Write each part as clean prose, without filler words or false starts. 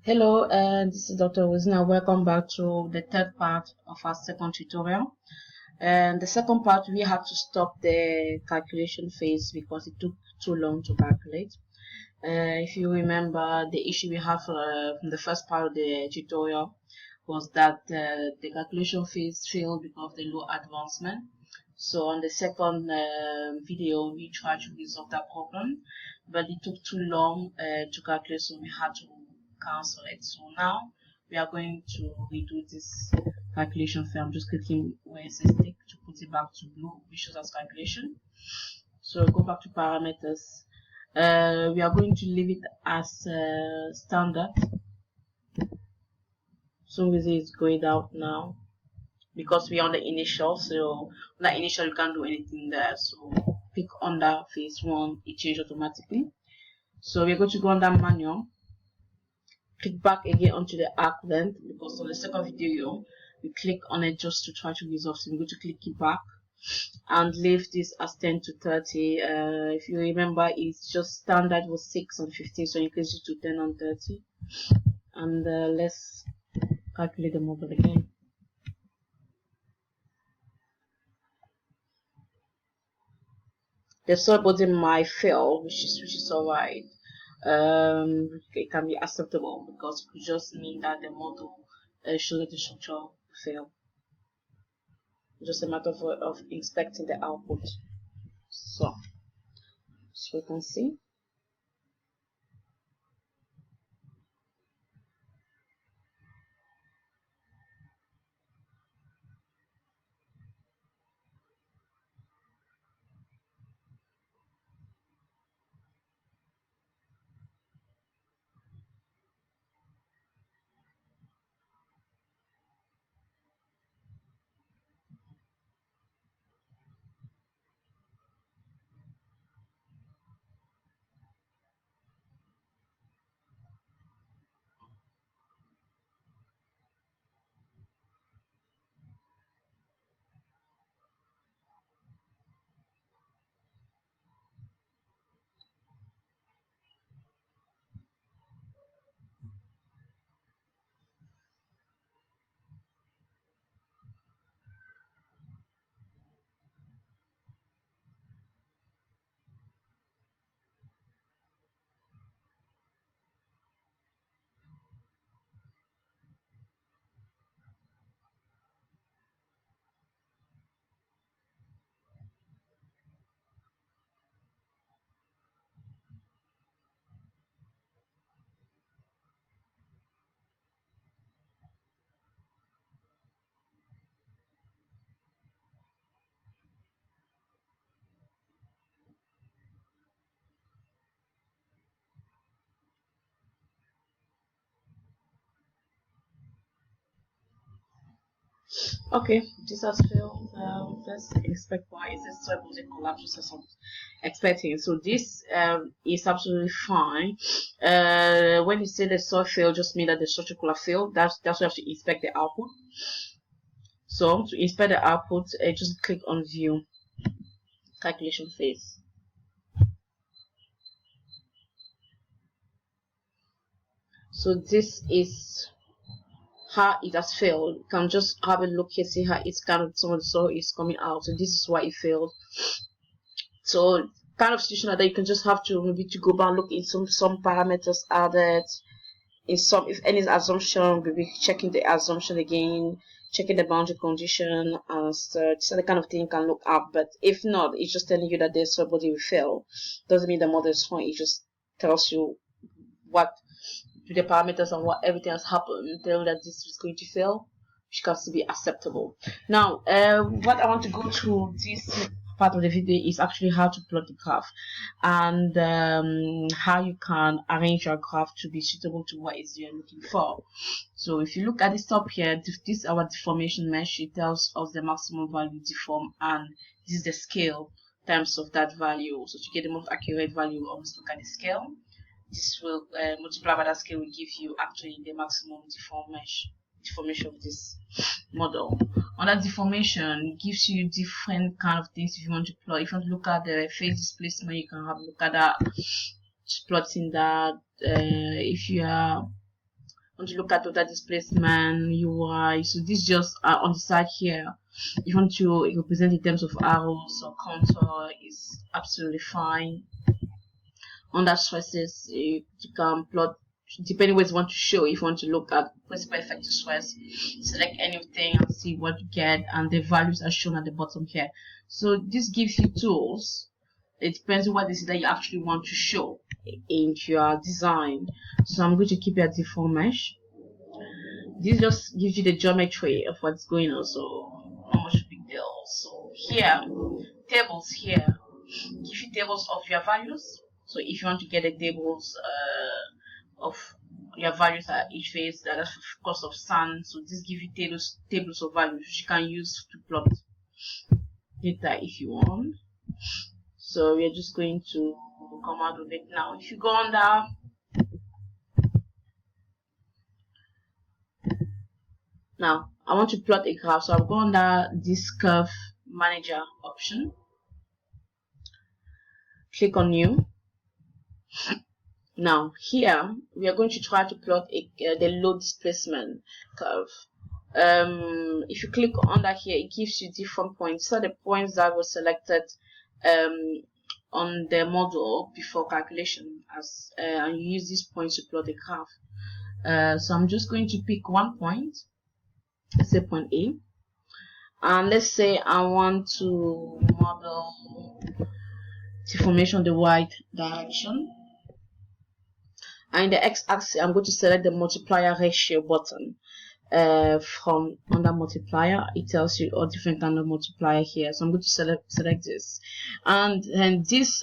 Hello, this is Dr. Wizna. Welcome back to the third part of our second tutorial. And the second part, we had to stop the calculation phase because it took too long to calculate. If you remember, the issue we had from the first part of the tutorial was that the calculation phase failed because of the low advancement. So on the second video, we tried to resolve that problem, but it took too long to calculate, so we had to cancel it. So now we are going to redo this calculation file. I'm just clicking where it says tick to put it back to blue, which shows as calculation. So go back to parameters. We are going to leave it as standard. So with it's going out now because we are on the initial. So on the initial you can't do anything there. So pick under phase 1, it changes automatically. So we're going to go under manual. Click back again onto the arc length because on the second video we click on it just to try to resolve. So we're going to click it back and leave this as 10 to 30. If you remember, it's just standard was 6 and 15, so increase it to 10 and 30. And let's calculate the model again. The soil body might fail, which is alright. It can be acceptable because it could just mean that the model shows that the structure fail. Just a matter of inspecting the output. So we can see. Okay, this has failed. Let's expect why is this soil body collapse as I'm expecting. So this is absolutely fine. When you say the soil failed, just mean that the structure could have failed. That's why you have to inspect the output. So to inspect the output, just click on view calculation phase. So this is how it has failed. You can just have a look here, see how it's kind of some of the soil is coming out. So this is why it failed. So kind of situation like that, you can just have to maybe to go back and look in some parameters added in some, if any assumption, maybe checking the assumption again, checking the boundary condition and such. So the kind of thing you can look up. But if not, it's just telling you that the soil body will fail. Doesn't mean the model is fine. It just tells you what the parameters and what everything has happened, tell that this is going to fail, which can still be acceptable. Now, what I want to go through this part of the video is actually how to plot the graph and how you can arrange your graph to be suitable to what is you're looking for. So if you look at this top here, this is our deformation mesh. It tells us the maximum value deform, and this is the scale times of that value. So to get the most accurate value, always look at the scale. This will multiply by that scale will give you actually the maximum deformation of this model. On that deformation, it gives you different kind of things if you want to plot. If you want to look at the phase displacement, you can have a look at that, plotting that. If you are want to look at total displacement, UI. So this just on the side here. If you want to represent in terms of arrows or contour, is absolutely fine. Under stresses, you can plot depending what you want to show. If you want to look at principal effective stress, select anything and see what you get, and the values are shown at the bottom here. So this gives you tools. It depends on what it is that you actually want to show in your design. So I'm going to keep it at default mesh. This just gives you the geometry of what's going on, so not much big deal. So here, tables here give you tables of your values. So if you want to get the tables of your values at each phase, that's of course of sun. So this gives you tables of values which you can use to plot data if you want. So we're just going to come out of it now. If you go under now, I want to plot a graph, so I'll go under this curve manager option, click on new. Now here we are going to try to plot the load displacement curve. If you click under here, it gives you different points. So the points that were selected on the model before calculation, and you use these points to plot the graph. So I'm just going to pick one point, let's say point A, and let's say I want to model deformation the y direction. And in the x-axis, I'm going to select the multiplier ratio button. From under multiplier, it tells you all different kind of multiplier here. So I'm going to select this, and this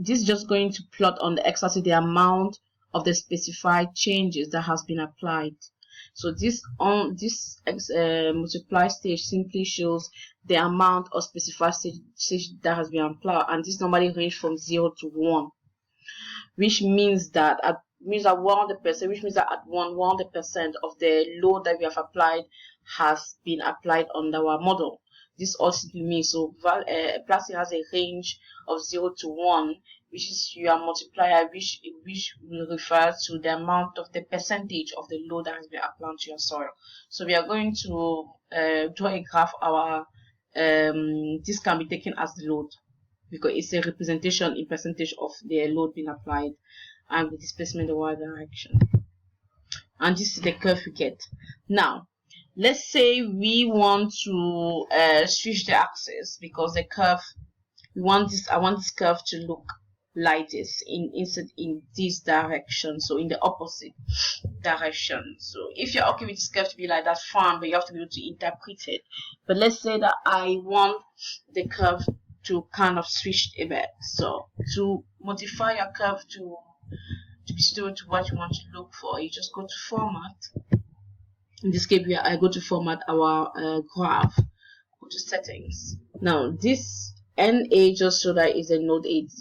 is just going to plot on the x-axis the amount of the specified changes that has been applied. So this multiply stage simply shows the amount of specified stage that has been applied, and this normally range from 0 to 1, which means that at 100%, which means that at 100% of the load that we have applied has been applied on our model. This also means so plastic has a range of 0 to 1, which is your multiplier, which will refer to the amount of the percentage of the load that has been applied to your soil. So we are going to draw a graph. This can be taken as the load, because it's a representation in percentage of the load being applied and the displacement in the y direction. And this is the curve we get. Now, let's say we want to switch the axis, because the curve, I want this curve to look like this in this direction, so in the opposite direction. So if you're okay with this curve to be like that, fine, but you have to be able to interpret it. But let's say that I want the curve to kind of switch a bit. So to modify your curve to be suitable to what you want to look for, you just go to format. In this case, I go to format our graph, go to settings. Now this NA just so that is a node 18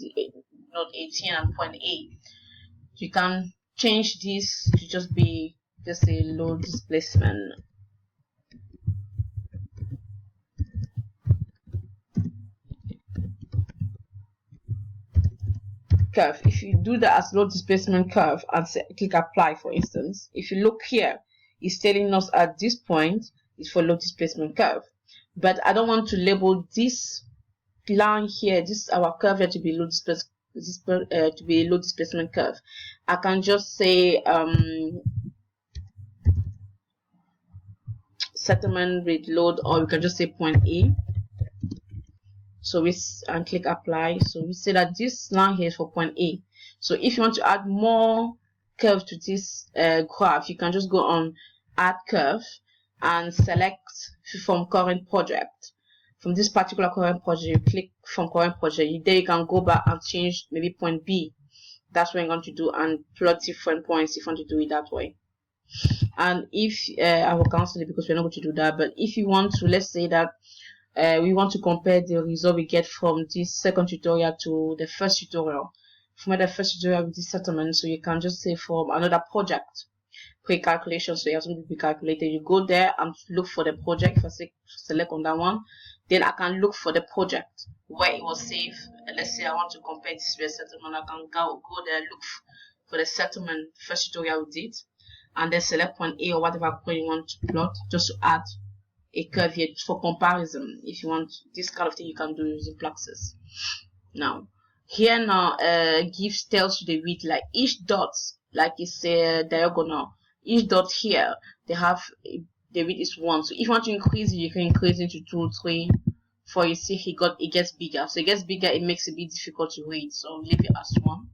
and point A. You can change this to just a load displacement. Curve. If you do that as load displacement curve and click apply, for instance, if you look here, it's telling us at this point is for load displacement curve. But I don't want to label this line here, this our curve here, to be load displacement curve. I can just say settlement with load, or we can just say point A. So and click apply. So we say that this line here is for point A. So if you want to add more curve to this graph, you can just go on add curve and select from current project. From this particular current project, you click from current project. There you can go back and change maybe point B. That's what you're going to do, and plot different points if you want to do it that way. And if I will cancel it because we're not going to do that. But if you want to, let's say that we want to compare the result we get from this second tutorial to the first tutorial. From the first tutorial with this settlement, so you can just say from another project pre-calculation, so it has to be calculated. You go there and look for the project. If I select on that one, then I can look for the project where it was saved. Let's say I want to compare this with settlement. I can go there, look for the settlement first tutorial we did, and then select point A or whatever point you want to plot, just to add a curve here for comparison. If you want this kind of thing, you can do using Plaxis. Now here tells you the width, like each dot, like it's a diagonal, each dot here they have the width is 1. So if you want to increase it, you can increase it to 2, 3, 4. You see it gets bigger. So it gets bigger, it makes it a bit difficult to read, so leave it as 1.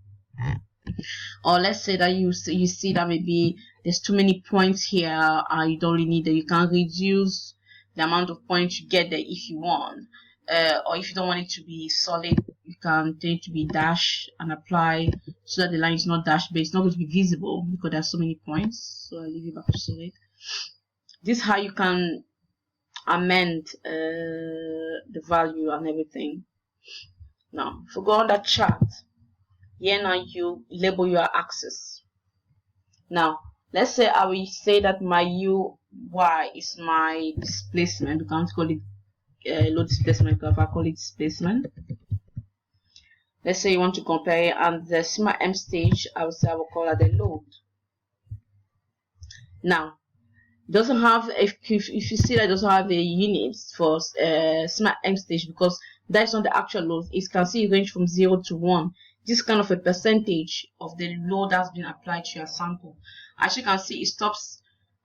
Or let's say that you see that maybe there's too many points here and you don't really need it. You can reduce the amount of points you get there if you want, or if you don't want it to be solid, you can turn it to be dash and apply so that the line is not dashed, but it's not going to be visible because there's so many points. So I'll leave it back to solid. This is how you can amend the value and everything. Now if we go on that chart here, now you label your axis. Now let's say I will say that my UY is my displacement. We can't call it load displacement, if I call it displacement. Let's say you want to compare it, and the sigma M stage, I will say I will call it the load. Now it doesn't have, if you see that it doesn't have a unit for sigma M stage, because that's not the actual load. You can see it range from 0 to 1. This is kind of a percentage of the load that's been applied to your sample. As you can see, it stops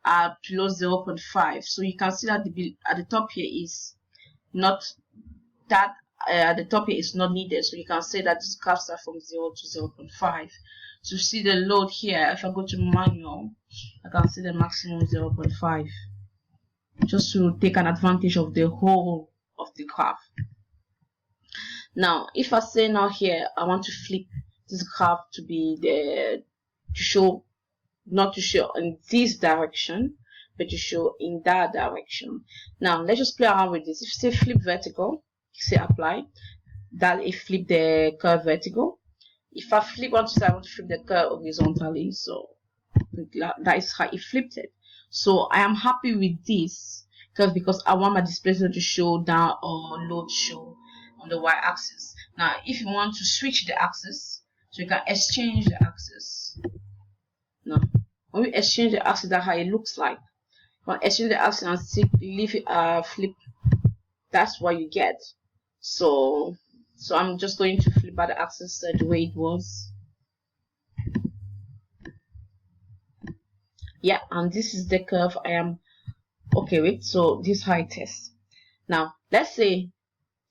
at below 0.5. So you can see that at the top here is not that, at the top here is not needed. So you can say that this curves are from 0 to 0.5. To see the load here, if I go to manual, I can see the maximum 0.5, just to take an advantage of the whole of the graph. Now if I say now here I want to flip this graph to be not to show in this direction, but to show in that direction. Now let's just play around with this. If you say flip vertical, say apply, that it flip the curve vertical. If I flip I want to flip the curve horizontally, so that is how it flipped it. So I am happy with this curve because I want my displacement to show down or load show on the y-axis. Now if you want to switch the axis, so you can exchange the axis. Now when we exchange the axis, that's how it looks like. When exchange the axis and leave it flip, that's what you get. So I'm just going to flip by the axis the way it was. Yeah, and this is the curve I am okay with. So this is how it is. Now let's say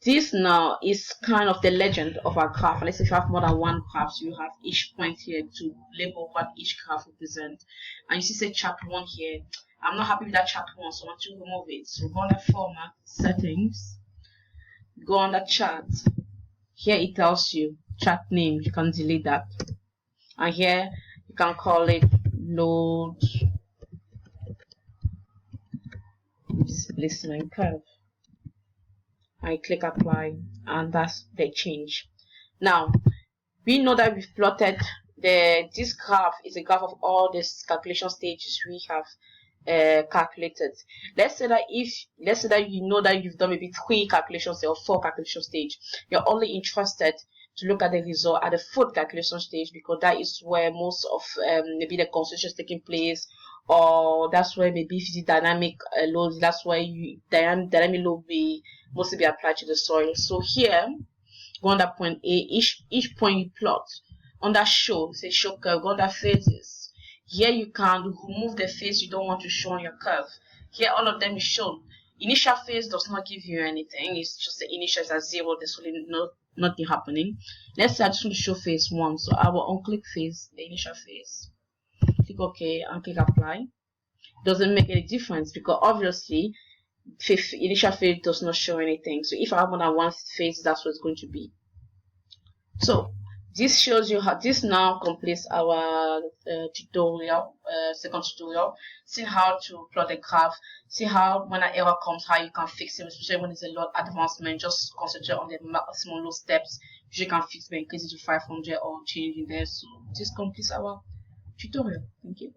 this now is kind of the legend of our graph. Let's say if you have more than one graph, so you have each point here to label what each graph represents. And you see say chart 1 here. I'm not happy with that chart 1, so I want to remove it. So go under format, settings, go under chart. Here it tells you chart name, you can delete that. And here you can call it load displacement curve. I click apply, and that's the change. Now we know that we've plotted this graph is a graph of all these calculation stages we have calculated. Let's say that you know that you've done maybe 3 calculations or 4 calculation stage. You're only interested to look at the result at the 4th calculation stage, because that is where most of maybe the constitution is taking place, or that's where maybe if it's dynamic load, that's where dynamic load will mostly be applied to the soil. So here, go on that point A, each point you plot under show, say show curve, go under phases. Here you can remove the phase you don't want to show on your curve. Here all of them is shown. Initial phase does not give you anything, it's just the initial is at 0, there's really nothing happening. Let's say I just want to show phase 1, so I will unclick phase, the initial phase, click OK and click apply. Doesn't make any difference because obviously initial phase does not show anything. So if I have more than one phase, that's what it's going to be. So this shows you how this now completes our tutorial, second tutorial. See how to plot a graph, see how when an error comes, how you can fix it, especially when it's a lot advancement. Just concentrate on the maximum load steps which you can fix by increasing to 500 or changing there. So this completes our tutorial. Thank you.